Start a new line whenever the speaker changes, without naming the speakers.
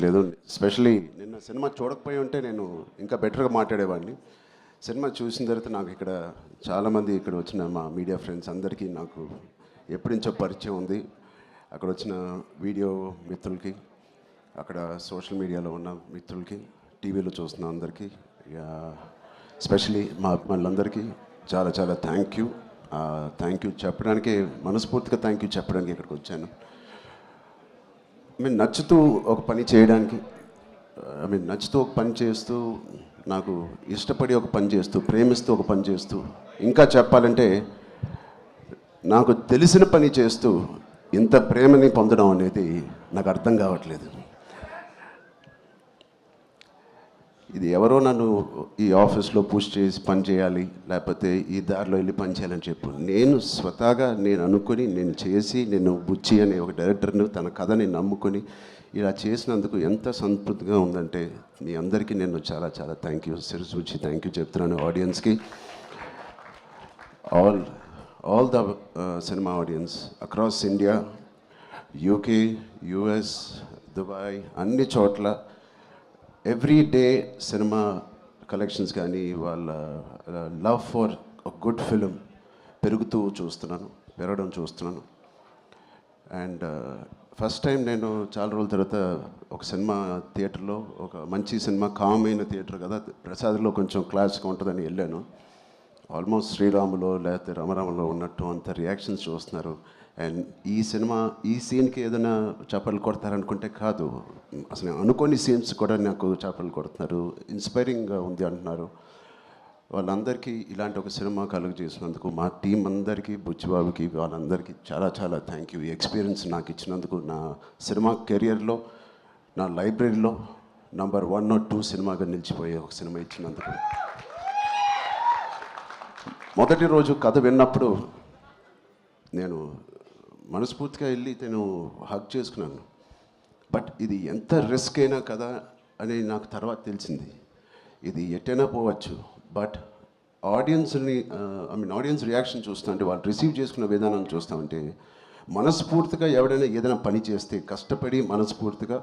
లేదు, స్పెషలీ నిన్న సినిమా చూడకపోయి ఉంటే నేను ఇంకా బెటర్గా మాట్లాడేవాడిని. సినిమా చూసిన తర్వాత నాకు ఇక్కడ చాలామంది ఇక్కడ వచ్చిన మా మీడియా ఫ్రెండ్స్ అందరికీ నాకు ఎప్పటి నుంచో పరిచయం ఉంది. అక్కడ వచ్చిన వీడియో మిత్రులకి, అక్కడ సోషల్ మీడియాలో ఉన్న మిత్రులకి, టీవీలో చూస్తున్న అందరికీ, స్పెషలీ మా అభిమానులందరికీ చాలా చాలా థ్యాంక్ యూ చెప్పడానికి, మనస్ఫూర్తిగా థ్యాంక్ యూ చెప్పడానికి ఇక్కడికి వచ్చాను. నచ్చుతూ ఒక పని చేయడానికి, నచ్చుతూ ఒక పని చేస్తూ, నాకు ఇష్టపడి ఒక పని చేస్తూ, ప్రేమిస్తూ ఒక పని చేస్తూ, ఇంకా చెప్పాలంటే నాకు తెలిసిన పని చేస్తూ ఇంత ప్రేమని పొందడం అనేది నాకు అర్థం కావట్లేదు. ఇది ఎవరో నన్ను ఈ ఆఫీస్లో పుష్ చేసి పని చేయాలి, లేకపోతే ఈ దారిలో వెళ్ళి పని చేయాలని చెప్పు. నేను స్వతహాగా నేను అనుకుని, నేను చేసి, నేను బుచ్చి అనే ఒక డైరెక్టర్ని తన కథని నమ్ముకొని ఇలా చేసినందుకు ఎంత సంతృప్తిగా ఉందంటే మీ అందరికీ నేను చాలా చాలా థ్యాంక్ యూ, శిరసూచి థ్యాంక్ యూ చెప్తున్నాను ఆడియన్స్కి. All the cinema audience across India, UK, US, Dubai, అన్ని చోట్ల ఎవ్రీ డే సినిమా కలెక్షన్స్ కానీ వాళ్ళ లవ్ ఫర్ గుడ్ ఫిలిం పెరగడం చూస్తున్నాను. అండ్ ఫస్ట్ టైం నేను చాలా రోజుల తర్వాత ఒక సినిమా థియేటర్లో, ఒక మంచి సినిమా, కామ్ అయిన థియేటర్ కదా, ప్రసాద్లో కొంచెం క్లాస్గా ఉంటుందని వెళ్ళాను. ఆల్మోస్ట్ శ్రీరాములో లేకపోతే రమరామలో ఉన్నట్టు అంత రియాక్షన్స్ చూస్తున్నారు. అండ్ ఈ సీన్కి ఏదైనా చేపలు కొడతారనుకుంటే కాదు, అసలు అనుకోని సీన్స్ కూడా నాకు చేపలు కొడుతున్నారు, ఇన్స్పైరింగ్గా ఉంది అంటున్నారు. వాళ్ళందరికీ ఇలాంటి ఒక సినిమా కలుగు చేసినందుకు మా టీం అందరికీ, బుచ్చిబాబుకి, వాళ్ళందరికీ చాలా చాలా థ్యాంక్ యూ. ఈ ఎక్స్పీరియన్స్ నాకు ఇచ్చినందుకు, నా సినిమా కెరియర్లో, నా లైబ్రరీలో నంబర్ 1 or 2 సినిమాగా నిలిచిపోయే ఒక సినిమా ఇచ్చినందుకు. మొదటి రోజు కథ విన్నప్పుడు నేను మనస్ఫూర్తిగా వెళ్ళి నేను హగ్ చేసుకున్నాను. బట్ ఇది ఎంత రిస్క్ అయినా కదా అని నాకు తర్వాత తెలిసింది. ఇది ఎట్టైనా పోవచ్చు, బట్ ఆడియన్స్ రియాక్షన్ చూస్తుంటే, వాళ్ళు రిసీవ్ చేసుకున్న విధానం చూస్తామంటే, మనస్ఫూర్తిగా ఎవడైనా ఏదైనా పని చేస్తే, కష్టపడి మనస్ఫూర్తిగా